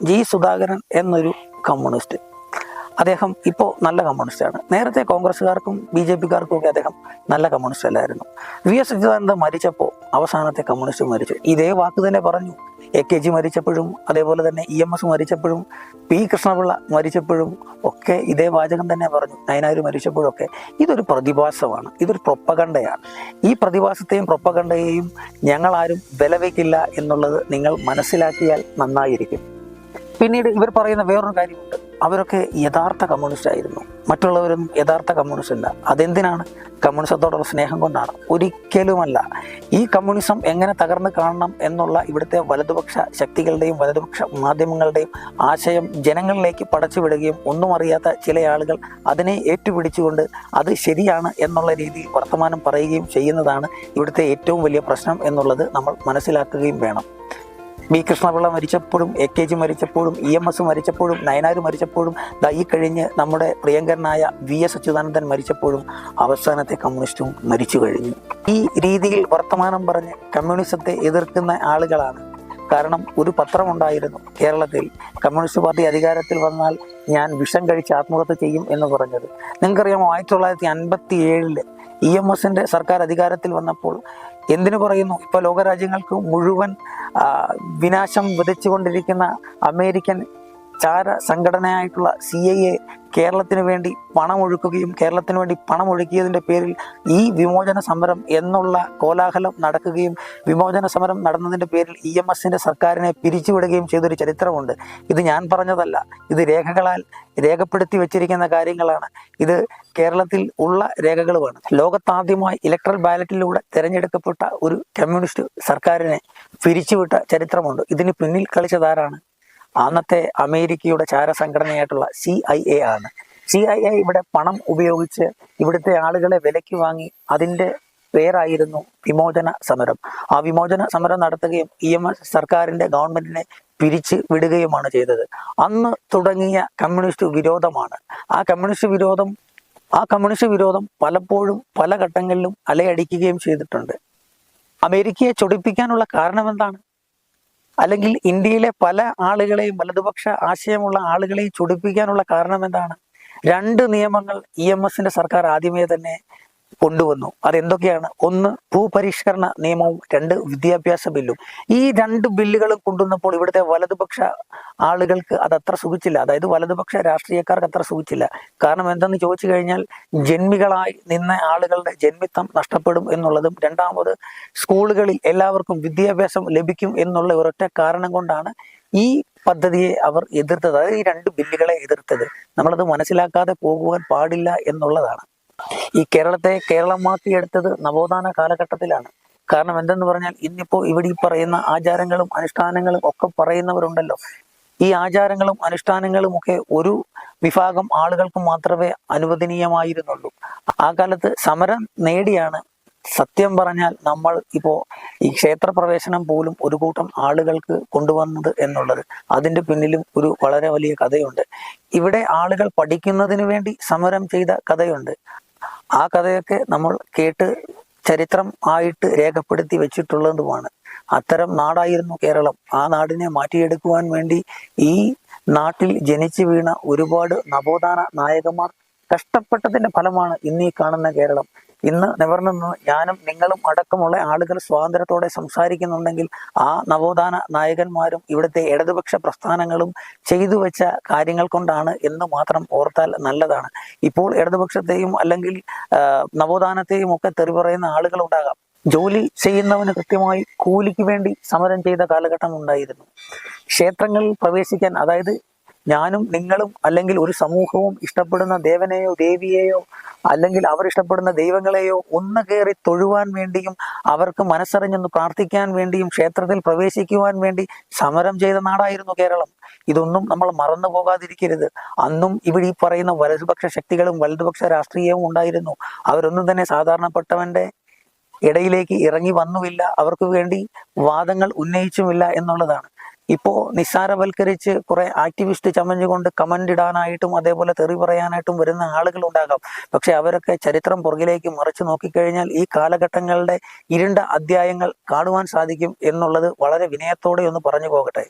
G Sudhakaran എന്നൊരു communist, അദ്ദേഹം ഇപ്പോൾ നല്ല കമ്മ്യൂണിസ്റ്റാണ്. നേരത്തെ കോൺഗ്രസ്സുകാർക്കും ബി ജെ പിക്കാർക്കും ഒക്കെ അദ്ദേഹം നല്ല കമ്മ്യൂണിസ്റ്റ് അല്ലായിരുന്നു. വി എസ് അച്യുതാനന്ദൻ മരിച്ചപ്പോൾ അവസാനത്തെ കമ്മ്യൂണിസ്റ്റ് മരിച്ചു. ഇതേ വാക്ക് തന്നെ പറഞ്ഞു. AKG മരിച്ചപ്പോഴും, അതേപോലെ തന്നെ EMS മരിച്ചപ്പോഴും, P കൃഷ്ണപിള്ള മരിച്ചപ്പോഴും ഒക്കെ ഇതേ വാചകം തന്നെ പറഞ്ഞു. നയനാർ മരിച്ചപ്പോഴൊക്കെ ഇതൊരു പ്രതിഭാസമാണ്, ഇതൊരു പ്രൊപ്പഗണ്ടയാണ്. ഈ പ്രതിഭാസത്തെയും പ്രൊപ്പഗണ്ടയെയും ഞങ്ങളാരും വിലവയ്ക്കില്ല എന്നുള്ളത് നിങ്ങൾ മനസ്സിലാക്കിയാൽ നന്നായിരിക്കും. പിന്നീട് ഇവർ പറയുന്ന വേറൊരു കാര്യമുണ്ട്, അവരൊക്കെ യഥാർത്ഥ കമ്മ്യൂണിസ്റ്റ് ആയിരുന്നു, മറ്റുള്ളവരൊന്നും യഥാർത്ഥ കമ്മ്യൂണിസ്റ്റ് അല്ല. അതെന്തിനാണ്? കമ്മ്യൂണിസത്തോടുള്ള സ്നേഹം കൊണ്ടാണ്? ഒരിക്കലുമല്ല. ഈ കമ്മ്യൂണിസം എങ്ങനെ തകർന്നു കാണണം എന്നുള്ള ഇവിടുത്തെ വലതുപക്ഷ ശക്തികളുടെയും വലതുപക്ഷ മാധ്യമങ്ങളുടെയും ആശയം ജനങ്ങളിലേക്ക് പടച്ചുവിടുകയും ഒന്നും അറിയാത്ത ചില ആളുകൾ അതിനെ ഏറ്റുപിടിച്ചുകൊണ്ട് അത് ശരിയാണ് എന്നുള്ള രീതിയിൽ വർത്തമാനം പറയുകയും ചെയ്യുന്നതാണ് ഇവിടുത്തെ ഏറ്റവും വലിയ പ്രശ്നം എന്നുള്ളത് നമ്മൾ മനസ്സിലാക്കുകയും വേണം. ബി കൃഷ്ണപിള്ള മരിച്ചപ്പോഴും, AKG മരിച്ചപ്പോഴും, EMS മരിച്ചപ്പോഴും, നയനാർ മരിച്ചപ്പോഴും, ഈ കഴിഞ്ഞ് നമ്മുടെ പ്രിയങ്കരനായ VS അച്യുതാനന്ദൻ മരിച്ചപ്പോഴും അവസാനത്തെ കമ്മ്യൂണിസ്റ്റും മരിച്ചു കഴിഞ്ഞു. ഈ രീതിയിൽ വർത്തമാനം പറഞ്ഞ് കമ്മ്യൂണിസത്തെ എതിർക്കുന്ന ആളുകളാണ്. കാരണം ഒരു പത്രമുണ്ടായിരുന്നു കേരളത്തിൽ, കമ്മ്യൂണിസ്റ്റ് പാർട്ടി അധികാരത്തിൽ വന്നാൽ ഞാൻ വിഷം കഴിച്ച് ആത്മഹത്യ ചെയ്യും എന്ന് പറഞ്ഞത്. നിങ്ങൾക്കറിയാമോ, 1957 EMSന്റെ സർക്കാർ അധികാരത്തിൽ വന്നപ്പോൾ എന്തിനു പറയുന്നു, ഇപ്പോൾ ലോകരാജ്യങ്ങൾക്ക് മുഴുവൻ വിനാശം വിതച്ചുകൊണ്ടിരിക്കുന്ന അമേരിക്കൻ ചാര സംഘടനയായിട്ടുള്ള CIA കേരളത്തിന് വേണ്ടി പണമൊഴുക്കുകയും കേരളത്തിന് വേണ്ടി പണമൊഴുക്കിയതിൻ്റെ പേരിൽ ഈ വിമോചന സമരം എന്നുള്ള കോലാഹലം നടക്കുകയും വിമോചന സമരം നടന്നതിൻ്റെ പേരിൽ EMSന്റെ സർക്കാരിനെ പിരിച്ചുവിടുകയും ചെയ്തൊരു ചരിത്രമുണ്ട്. ഇത് ഞാൻ പറഞ്ഞതല്ല, ഇത് രേഖകളാൽ രേഖപ്പെടുത്തി വെച്ചിരിക്കുന്ന കാര്യങ്ങളാണ്. ഇത് കേരളത്തിൽ ഉള്ള രേഖകളുമാണ്. ലോകത്താദ്യമായി ഇലക്ട്രൽ ബാലറ്റിലൂടെ തിരഞ്ഞെടുക്കപ്പെട്ട ഒരു കമ്മ്യൂണിസ്റ്റ് സർക്കാരിനെ പിരിച്ചുവിട്ട ചരിത്രമുണ്ട്. ഇതിന് പിന്നിൽ കളിച്ചതാരാണ്? അന്നത്തെ അമേരിക്കയുടെ ചാരസംഘടനയായിട്ടുള്ള CIA ആണ്. CIA ഇവിടെ പണം ഉപയോഗിച്ച് ഇവിടുത്തെ ആളുകളെ വിലയ്ക്ക് വാങ്ങി. അതിൻ്റെ പേരായിരുന്നു വിമോചന സമരം. ആ വിമോചന സമരം നടത്തുകയും EMS സർക്കാരിൻ്റെ ഗവൺമെന്റിനെ പിരിച്ചു വിടുകയുമാണ് ചെയ്തത്. അന്ന് തുടങ്ങിയ കമ്മ്യൂണിസ്റ്റ് വിരോധമാണ്. ആ കമ്മ്യൂണിസ്റ്റ് വിരോധം പലപ്പോഴും പല ഘട്ടങ്ങളിലും അലയടിക്കുകയും ചെയ്തിട്ടുണ്ട്. അമേരിക്കയെ ചൊടിപ്പിക്കാനുള്ള കാരണം എന്താണ്? അല്ലെങ്കിൽ ഇന്ത്യയിലെ പല ആളുകളെയും, വലതുപക്ഷ ആശയമുള്ള ആളുകളെയും ചൊടിപ്പിക്കാനുള്ള കാരണം എന്താണ്? 2 നിയമങ്ങൾ EMSന്റെ സർക്കാർ ആദ്യമേ തന്നെ കൊണ്ടുവന്നു. അതെന്തൊക്കെയാണ്? 1 ഭൂപരിഷ്കരണ നിയമവും, 2 വിദ്യാഭ്യാസ ബില്ലും. ഈ 2 ബില്ലുകളും കൊണ്ടുവന്നപ്പോൾ ഇവിടുത്തെ വലതുപക്ഷ ആളുകൾക്ക് അതത്ര സുഖിച്ചില്ല. അതായത് വലതുപക്ഷ രാഷ്ട്രീയക്കാർക്ക് അത്ര സുഖിച്ചില്ല. കാരണം എന്തെന്ന് ചോദിച്ചു കഴിഞ്ഞാൽ, ജന്മികളായി നിന്ന ആളുകളുടെ ജന്മിത്വം നഷ്ടപ്പെടും എന്നുള്ളതും, രണ്ടാമത് സ്കൂളുകളിൽ എല്ലാവർക്കും വിദ്യാഭ്യാസം ലഭിക്കും എന്നുള്ള ഒരൊറ്റ കാരണം കൊണ്ടാണ് ഈ പദ്ധതിയെ അവർ എതിർത്തത്. അതായത് ഈ 2 ബില്ലുകളെ എതിർത്തത്. നമ്മളത് മനസ്സിലാക്കാതെ പോകുവാൻ പാടില്ല എന്നുള്ളതാണ്. ഈ കേരളത്തെ കേരളമാക്കിയെടുത്തത് നവോത്ഥാന കാലഘട്ടത്തിലാണ്. കാരണം എന്തെന്ന് പറഞ്ഞാൽ, ഇന്നിപ്പോൾ ഇവിടെ ഈ പറയുന്ന ആചാരങ്ങളും അനുഷ്ഠാനങ്ങളും ഒക്കെ പറയുന്നവരുണ്ടല്ലോ. ഈ ആചാരങ്ങളും അനുഷ്ഠാനങ്ങളും ഒക്കെ ഒരു വിഭാഗം ആളുകൾക്ക് മാത്രമേ അനുവദനീയമായിരുന്നുള്ളൂ. ആ കാലത്ത് സമരം നേടിയാണ് സത്യം പറഞ്ഞാൽ നമ്മൾ ഇപ്പോൾ ഈ ക്ഷേത്രപ്രവേശനം പോലും ഒരു കൂട്ടം ആളുകൾക്ക് കൊണ്ടുവന്നത് എന്നുള്ളത്. അതിൻ്റെ പിന്നിലും ഒരു വളരെ വലിയ കഥയുണ്ട്. ഇവിടെ ആളുകൾ പഠിക്കുന്നതിന് വേണ്ടി സമരം ചെയ്ത കഥയുണ്ട്. ആ കഥയൊക്കെ നമ്മൾ കേട്ട് ചരിത്രം ആയിട്ട് രേഖപ്പെടുത്തി വെച്ചിട്ടുള്ളതുമാണ്. അത്തരം നാടായിരുന്നു കേരളം. ആ നാടിനെ മാറ്റിയെടുക്കുവാൻ വേണ്ടി ഈ നാട്ടിൽ ജനിച്ചു വീണ ഒരുപാട് നവോത്ഥാന നായകന്മാർ കഷ്ടപ്പെട്ടതിന്റെ ഫലമാണ് ഇന്ന് ഈ കാണുന്ന കേരളം. ഇന്ന് നിവർന്നു ഞാനും നിങ്ങളും അടക്കമുള്ള ആളുകൾ സ്വാതന്ത്ര്യത്തോടെ സംസാരിക്കുന്നുണ്ടെങ്കിൽ ആ നവോത്ഥാന നായകന്മാരും ഇവിടുത്തെ ഇടതുപക്ഷ പ്രസ്ഥാനങ്ങളും ചെയ്തു വെച്ച കാര്യങ്ങൾ കൊണ്ടാണ് എന്ന് മാത്രം ഓർത്താൽ നല്ലതാണ്. ഇപ്പോൾ ഇടതുപക്ഷത്തെയും അല്ലെങ്കിൽ നവോത്ഥാനത്തെയും ഒക്കെ തെറി പറയുന്ന ആളുകൾ ഉണ്ടാകാം. ജോലി ചെയ്യുന്നവന് കൃത്യമായി കൂലിക്ക് വേണ്ടി സമരം ചെയ്ത കാലഘട്ടം ഉണ്ടായിരുന്നു. ക്ഷേത്രങ്ങളിൽ പ്രവേശിക്കാൻ, അതായത് ഞാനും നിങ്ങളും അല്ലെങ്കിൽ ഒരു സമൂഹവും ഇഷ്ടപ്പെടുന്ന ദേവനെയോ ദേവിയെയോ അല്ലെങ്കിൽ അവർ ഇഷ്ടപ്പെടുന്ന ദൈവങ്ങളെയോ ഒന്ന് കയറി തൊഴുവാൻ വേണ്ടിയും അവർക്ക് മനസ്സറിഞ്ഞൊന്ന് പ്രാർത്ഥിക്കാൻ വേണ്ടിയും ക്ഷേത്രത്തിൽ പ്രവേശിക്കുവാൻ വേണ്ടി സമരം ചെയ്ത നാടായിരുന്നു കേരളം. ഇതൊന്നും നമ്മൾ മറന്നു പോകാതിരിക്കരുത്. അന്നും ഇവിടെ ഈ പറയുന്ന വലതുപക്ഷ ശക്തികളും വലതുപക്ഷ രാഷ്ട്രീയവും ഉണ്ടായിരുന്നു. അവരൊന്നും തന്നെ സാധാരണപ്പെട്ടവന്റെ ഇടയിലേക്ക് ഇറങ്ങി വന്നുമില്ല, അവർക്ക് വേണ്ടി വാദങ്ങൾ ഉന്നയിച്ചുമില്ല എന്നുള്ളതാണ്. ഇപ്പോൾ നിസ്സാരവൽക്കരിച്ച് കുറെ ആക്ടിവിസ്റ്റ് ചമഞ്ഞുകൊണ്ട് കമന്റ് ഇടാനായിട്ടും അതേപോലെ തെറി പറയാനായിട്ടും വരുന്ന ആളുകൾ ഉണ്ടാകാം. പക്ഷെ അവരൊക്കെ ചരിത്രം പുറകിലേക്ക് മറിച്ച് നോക്കിക്കഴിഞ്ഞാൽ ഈ കാലഘട്ടങ്ങളുടെ ഇരുണ്ട അധ്യായങ്ങൾ കാണുവാൻ സാധിക്കും എന്നുള്ളത് വളരെ വിനയത്തോടെ ഒന്ന് പറഞ്ഞു പോകട്ടെ.